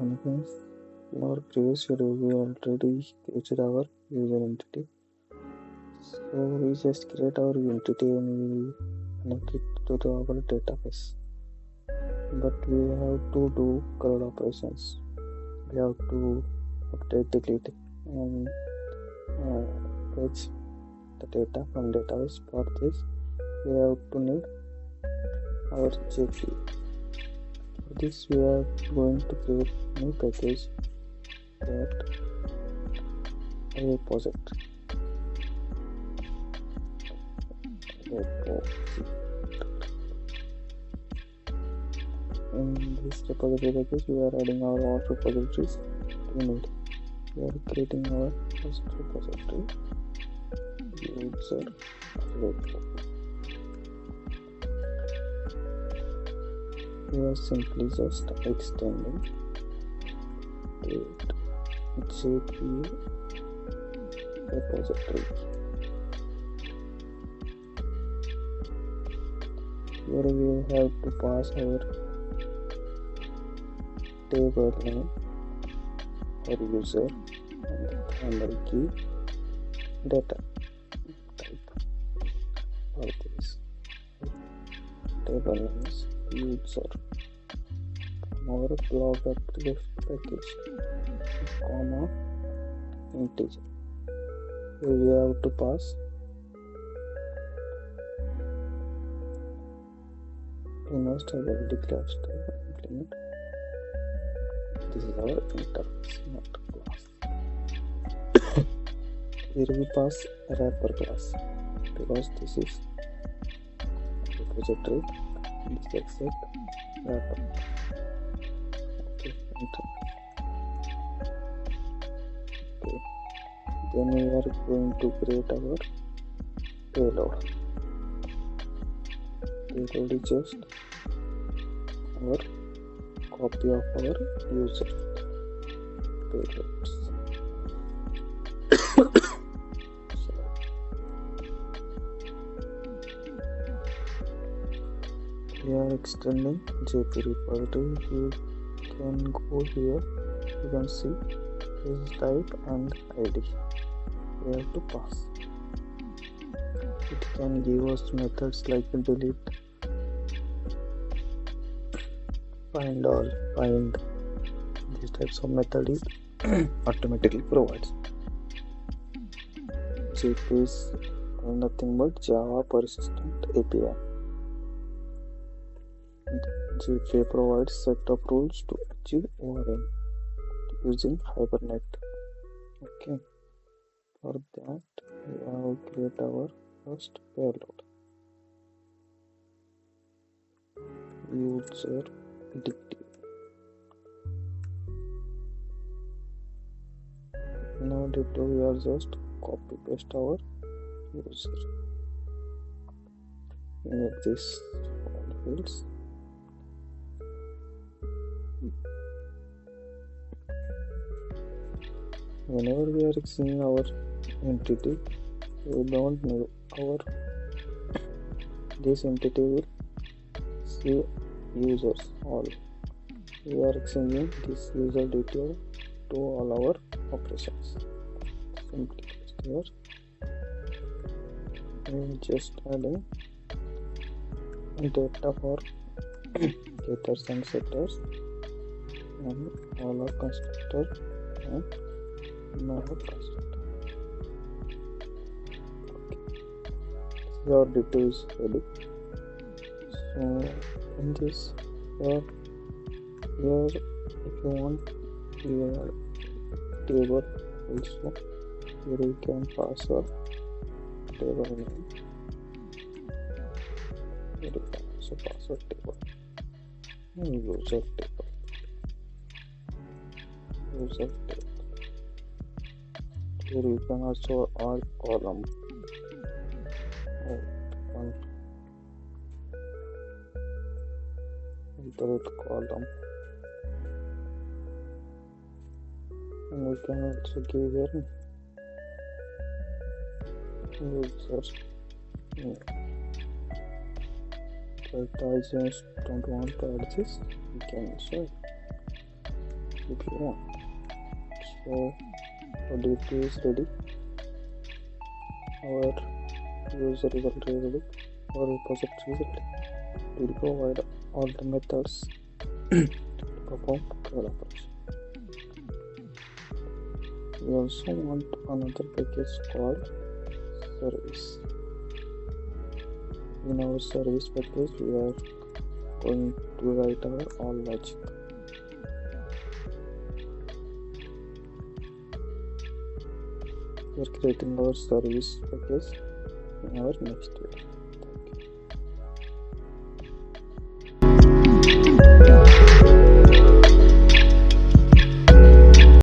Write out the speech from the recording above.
Friends, in our previous video we already created our user entity. So we just create our entity and we connect it to our database. But we have to do CRUD operations. We have to update, delete, and fetch the data from database. For this, we have to need our JP. For this, we are going to create new package that a repository. In this repository package, we are adding our all repositories we need. We are creating our first repository, UserRepository. We are simply just extending JpaRepository. Here we have to pass our table name or user and the primary key data type for this. Table name is user from our blog application package, comma integer. Here we have to pass must have a declared style implement. This is our interface, not class. Here we pass wrapper class because this is repository. This accept wrapper. Okay, enter. Okay. Then we are going to create our payload. Payload is just our copy of our user payloads. We are extending JpaRepository. You can go here. You can see this type and ID. We have to pass. It can give us methods like delete, find all, find. These types of method is automatically provides. JP is nothing but Java persistent API. JPA provides set of rules to achieve ORM using Hibernate. Okay, for that we have to create our first payload. User addictive. In our data we are just copy paste our user. Make this all fields. Whenever we are seeing our entity, we don't need this entity will see users all. We are exchanging this user detail to all our operations. Simply paste here and just adding data for getters and setters and all our constructor and now constructor. Your data is ready. So in this here if you want your table also, here you can pass your table name. Here you can also pass your table and user table. Here you can also add column. Enter column, and we can also give here user name. But I just don't want to add this. You can also if you want. So our directory is ready, our user is already ready, our repository is ready. We'll provide all the methods to perform call operation. We also want another package called service. In our service package, we are going to write our all logic. We are creating our service package in our next video.